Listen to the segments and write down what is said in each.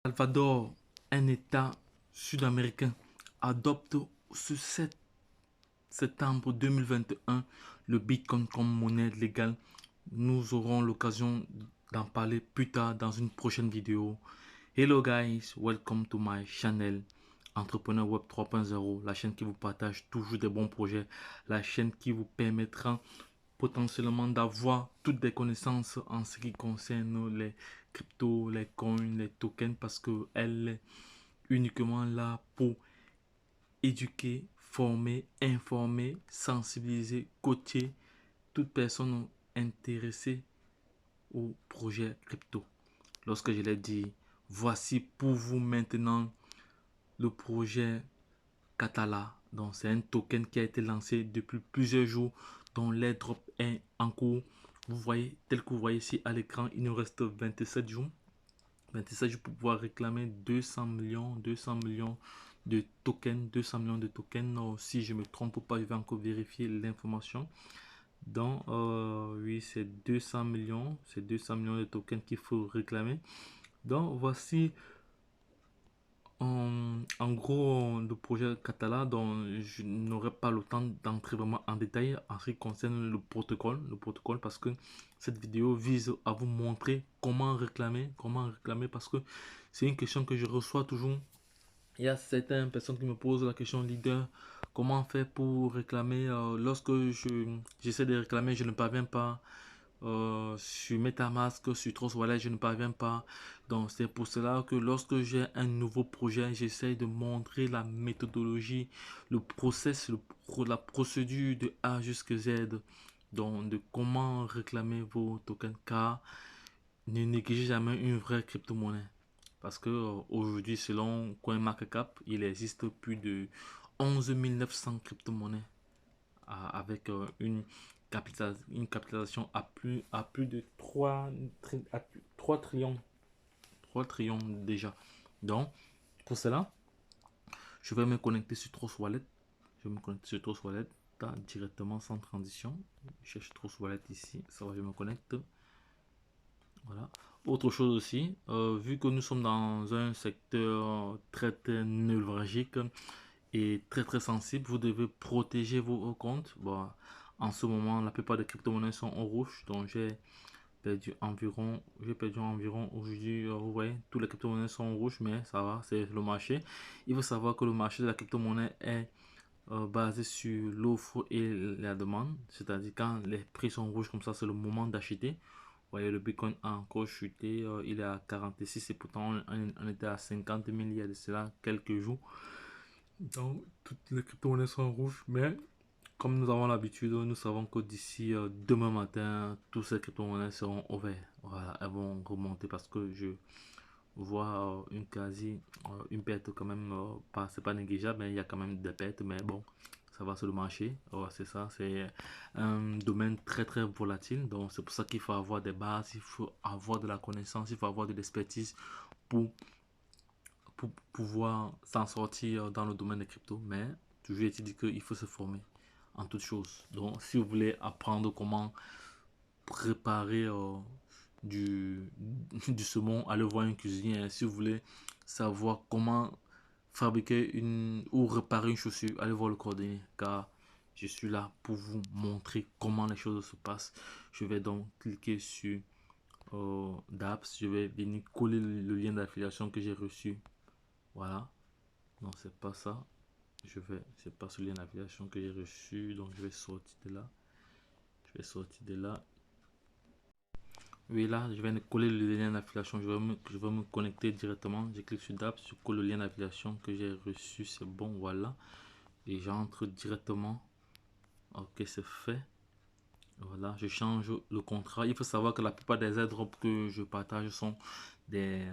Salvador, un État sud-américain, adopte ce 7 septembre 2021 le Bitcoin comme monnaie légale. Nous aurons l'occasion d'en parler plus tard dans une prochaine vidéo. Hello guys, welcome to my channel Entrepreneur Web 3.0, la chaîne qui vous partage toujours des bons projets, la chaîne qui vous permettra potentiellement d'avoir toutes des connaissances en ce qui concerne les cryptos, les coins, les tokens, parce qu'elle est uniquement là pour éduquer, former, informer, sensibiliser, coacher toute personne intéressée au projet crypto. Lorsque je l'ai dit, voici pour vous maintenant le projet Katala. Donc c'est un token qui a été lancé depuis plusieurs jours, dont l'airdrop est en cours. Vous voyez, tel que vous voyez ici à l'écran, il nous reste 27 jours. 27 jours pour pouvoir réclamer 200 millions de tokens. 200 millions de tokens. Non, si je ne me trompe pas, je vais encore vérifier l'information. Donc, oui, c'est 200 millions. C'est 200 millions de tokens qu'il faut réclamer. Donc, voici en gros le projet Katala, dont je n'aurai pas le temps d'entrer vraiment en détail en ce qui concerne le protocole, parce que cette vidéo vise à vous montrer comment réclamer, parce que c'est une question que je reçois toujours. Il y a certaines personnes qui me posent la question: leader, comment faire pour réclamer? Lorsque j'essaie de réclamer, je ne parviens pas. Sur MetaMask, sur Trust Wallet, je ne parviens pas. Donc, c'est pour cela que lorsque j'ai un nouveau projet, j'essaie de montrer la méthodologie, le process, la procédure de A jusqu'à Z. Donc, de comment réclamer vos tokens, car ne négligez jamais une vraie crypto-monnaie. Parce que aujourd'hui, selon CoinMarketCap, il existe plus de 11 900 crypto-monnaies avec une capitalisation à plus de 3 trillions. 3 trillions déjà. Donc, pour cela, je vais me connecter sur Trust Wallet. Je vais me connecter sur Trust Wallet directement sans transition. Je cherche Trust Wallet ici. Ça va, je me connecte. Voilà. Autre chose aussi, vu que nous sommes dans un secteur très névralgique et très sensible, vous devez protéger vos comptes. Bon, en ce moment, la plupart des crypto-monnaies sont en rouge, donc j'ai perdu environ aujourd'hui, vous voyez, tous les crypto-monnaies sont en rouge, mais ça va, c'est le marché. Il faut savoir que le marché de la crypto-monnaie est basé sur l'offre et la demande, c'est-à-dire quand les prix sont rouges comme ça, c'est le moment d'acheter. Vous voyez, le Bitcoin a encore chuté, il est à 46 et pourtant on était à 50 000 il y a de cela quelques jours. Donc, toutes les crypto-monnaies sont en rouge, mais comme nous avons l'habitude, nous savons que d'ici demain matin, toutes ces crypto-monnaies seront au vert. Voilà, elles vont remonter parce que je vois une perte quand même, pas, c'est pas négligeable, mais il y a quand même des pertes, mais bon, ça va sur le marché. C'est ça, c'est un domaine très volatile, donc c'est pour ça qu'il faut avoir des bases, il faut avoir de la connaissance, il faut avoir de l'expertise pour pour pouvoir s'en sortir dans le domaine des cryptos, mais toujours est-il dit qu'il faut se former en toutes choses. Donc, si vous voulez apprendre comment préparer du, du saumon, allez voir un cuisinier. Si vous voulez savoir comment fabriquer ou réparer une chaussure, allez voir le cordonnier, car je suis là pour vous montrer comment les choses se passent. Je vais donc cliquer sur d'apps, je vais venir coller le lien d'affiliation que j'ai reçu. Voilà, non, c'est pas ça. C'est pas ce lien d'affiliation que j'ai reçu, donc je vais sortir de là. Je vais sortir de là. Oui, là, je vais coller le lien d'affiliation. Je vais me connecter directement. Je clique sur DAP, je colle le lien d'affiliation que j'ai reçu. C'est bon, voilà. Et j'entre directement. Ok, c'est fait. Voilà, je change le contrat. Il faut savoir que la plupart des airdrops que je partage sont des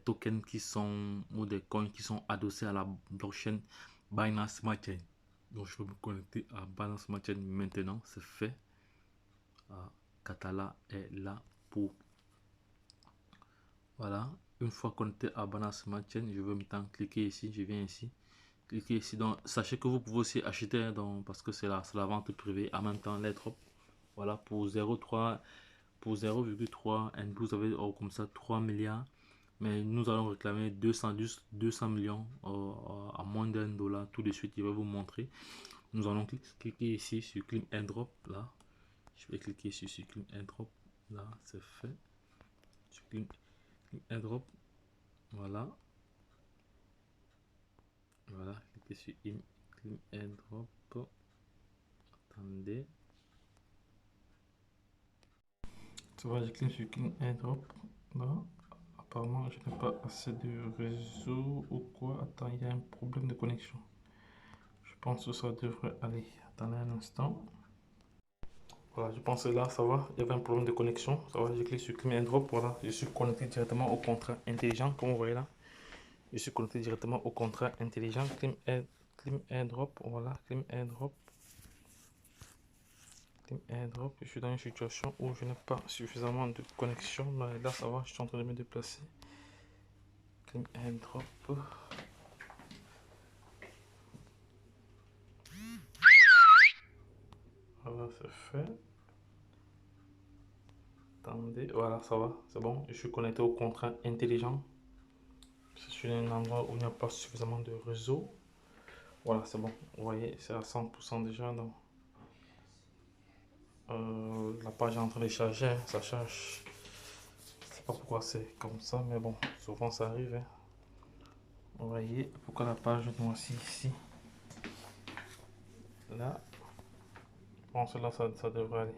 tokens qui sont ou des coins qui sont adossés à la blockchain Binance Smart Chain. Donc je vais me connecter à Binance Smart Chain maintenant, c'est fait. Katala est là pour. Voilà, une fois connecté à Binance Smart Chain, je vais maintenant cliquer ici, je viens ici. Cliquez ici. Donc sachez que vous pouvez aussi acheter parce que c'est la vente privée en même temps l'airdrop. Voilà, pour 0,3 pour 0,3 and vous avez comme ça 3 milliards mais nous allons réclamer 200 millions à moins d'1 dollar tout de suite. Je vais vous montrer. Nous allons cliquer ici sur Claim Airdrop. Là, je vais cliquer sur Claim Airdrop. Là, c'est fait. Sur Claim Airdrop. Voilà. Voilà, cliquez sur Claim Airdrop. Attendez. Ça va, je clique sur Claim Airdrop. Là. Apparemment, je n'ai pas assez de réseau ou quoi. Attends, il y a un problème de connexion. Je pense que ça devrait aller. Attendez un instant. Voilà, je pense que là, ça va. Il y avait un problème de connexion. Ça va, je clique sur Claim Airdrop. Voilà, je suis connecté directement au contrat intelligent, comme vous voyez là. Je suis connecté directement au contrat intelligent. Claim Airdrop. Voilà, Claim Airdrop. Claim Airdrop. Je suis dans une situation où je n'ai pas suffisamment de connexion. Mais là, ça va, je suis en train de me déplacer. Claim Airdrop. Voilà, c'est fait. Attendez, voilà, ça va, c'est bon. Je suis connecté au contrat intelligent. Je suis dans un endroit où il n'y a pas suffisamment de réseau. Voilà, c'est bon. Vous voyez, c'est à 100% déjà. Donc, la page est en train de charger, hein. Ça charge. Je sais pas pourquoi c'est comme ça, mais bon, souvent ça arrive, hein. Vous voyez, pourquoi la page noircie ici. Là, je pense que là, ça devrait aller.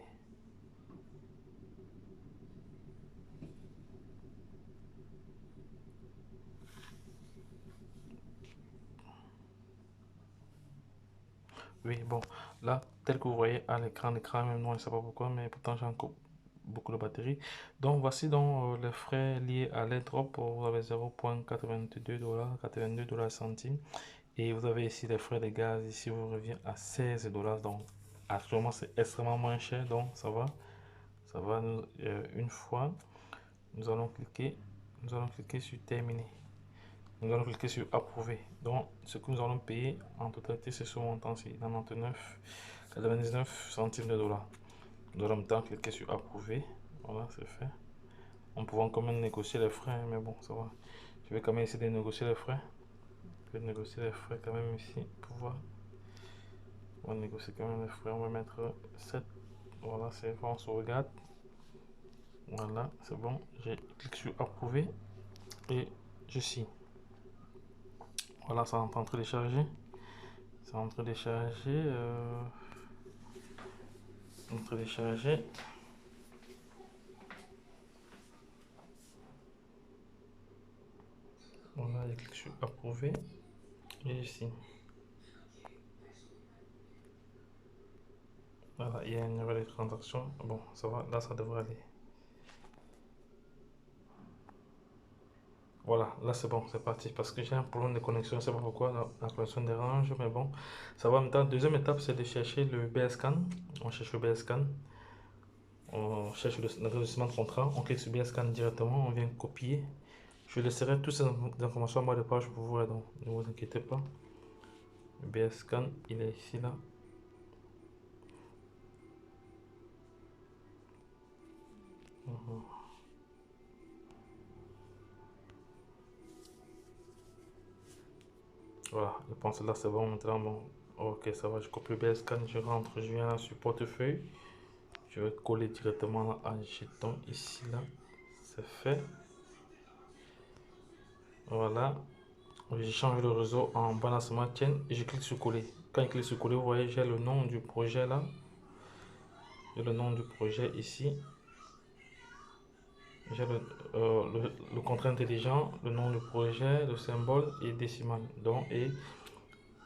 Oui, bon, là, tel que vous voyez à l'écran, même noir, je ne sais pas pourquoi, mais pourtant j'ai encore beaucoup de batterie. Donc voici donc les frais liés à l'airdrop. Vous avez 0,82 dollars, 82 dollars centimes. Et vous avez ici les frais de gaz. Ici, vous revient à 16 dollars. Donc actuellement, c'est extrêmement moins cher. Donc ça va. Ça va. Une fois, nous allons cliquer sur terminer. Nous allons cliquer sur approuver. Donc ce que nous allons payer en totalité, c'est ce montant-ci, 99 centimes de dollars. Nous allons maintenant cliquer sur approuver. Voilà, c'est fait. On peut quand même négocier les frais, mais bon, ça va. Je vais quand même essayer de négocier les frais. Je vais négocier les frais quand même ici pour voir. On va négocier quand même les frais. On va mettre 7. Voilà, c'est bon, on sauvegarde. Voilà, c'est bon. Je clique sur approuver et je signe. Voilà, ça est en train de charger. C'est en train de charger. En train de charger. Voilà, je clique sur approuver et je signe. Voilà, il y a une nouvelle transaction. Bon, ça va, là ça devrait aller. Voilà, là c'est bon, c'est parti. Parce que j'ai un problème de connexion, je ne sais pas pourquoi la connexion dérange, mais bon, ça va. Maintenant, deuxième étape, c'est de chercher le BSCAN. On cherche le BSCAN. On cherche l'enregistrement de contrat. On clique sur BSCAN directement. On vient copier. Je laisserai toutes ces informations en bas de page pour vous, donc ne vous inquiétez pas. Le BSCAN, il est ici, là. Voilà, je pense que là c'est bon maintenant. Bon, ok, ça va. Je copie le BSCAN, je rentre, je viens là sur portefeuille. Je vais coller directement là un jeton ici, là. C'est fait. Voilà. Je change le réseau en balancement chain et je clique sur coller. Quand je clique sur coller, vous voyez, j'ai le nom du projet là. J'ai le nom du projet ici. J'ai le contrat intelligent, le nom du projet, le symbole et décimal. Donc, et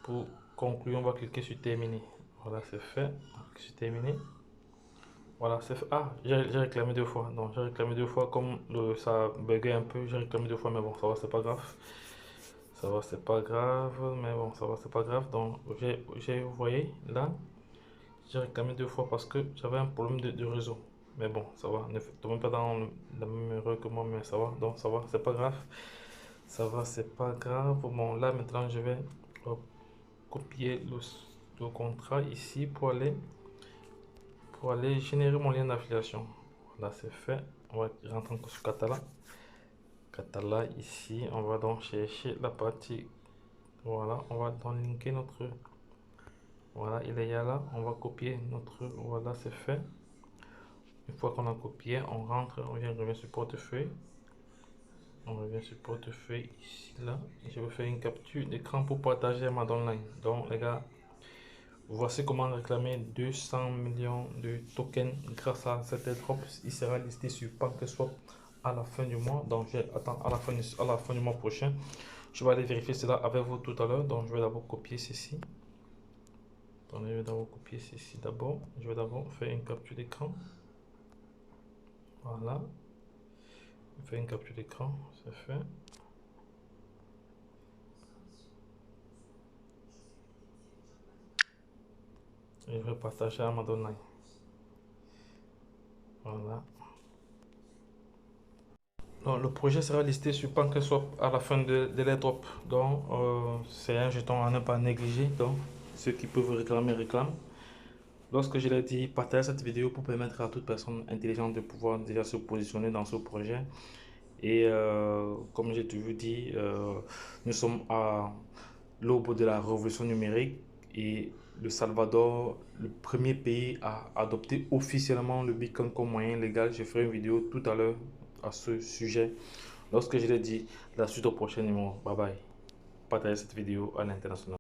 pour conclure, on va cliquer sur terminer. Voilà, c'est fait. Sur terminer. Voilà, c'est fait. Ah, j'ai réclamé deux fois. Donc, j'ai réclamé deux fois. Comme ça buguait un peu, j'ai réclamé deux fois. Mais bon, ça va, c'est pas grave. Ça va, c'est pas grave. Mais bon, ça va, c'est pas grave. Donc, vous voyez, là, j'ai réclamé deux fois parce que j'avais un problème de réseau. Mais bon, ça va. Ne tombez pas dans la même erreur que moi, mais ça va. Donc, ça va, c'est pas grave. Ça va, c'est pas grave. Bon, là, maintenant, je vais copier le contrat ici pour aller générer mon lien d'affiliation. Là, c'est fait. On va rentrer sur Catalan. Catala ici. On va donc chercher la partie. Voilà, on va donc linker notre. Voilà, il est là. On va copier notre. Voilà, c'est fait. Une fois qu'on a copié, on rentre, on revient sur portefeuille. On revient sur portefeuille ici, là. Je vais faire une capture d'écran pour partager à ma downline. Donc, les gars, voici comment réclamer 200 millions de tokens grâce à cet airdrop. Il sera listé sur PancakeSwap à la fin du mois. Donc, je vais attendre à la fin du mois prochain. Je vais aller vérifier cela avec vous tout à l'heure. Donc, je vais d'abord copier ceci. Attendez, je vais d'abord copier ceci d'abord. Je vais d'abord faire une capture d'écran. Voilà. Je fais une capture d'écran. C'est fait. Et je vais partager à ma downline. Voilà. Donc, le projet sera listé sur PancakeSwap à la fin de l'airdrop. Donc, c'est un jeton à ne pas négliger. Donc, ceux qui peuvent réclamer, réclament. Lorsque je l'ai dit, partagez cette vidéo pour permettre à toute personne intelligente de pouvoir déjà se positionner dans ce projet. Et comme j'ai toujours dit, nous sommes à l'aube de la révolution numérique et le Salvador, le premier pays à adopter officiellement le Bitcoin comme moyen légal. Je ferai une vidéo tout à l'heure à ce sujet. Lorsque je l'ai dit, la suite au prochain numéro. Bye bye. Partagez cette vidéo à l'international.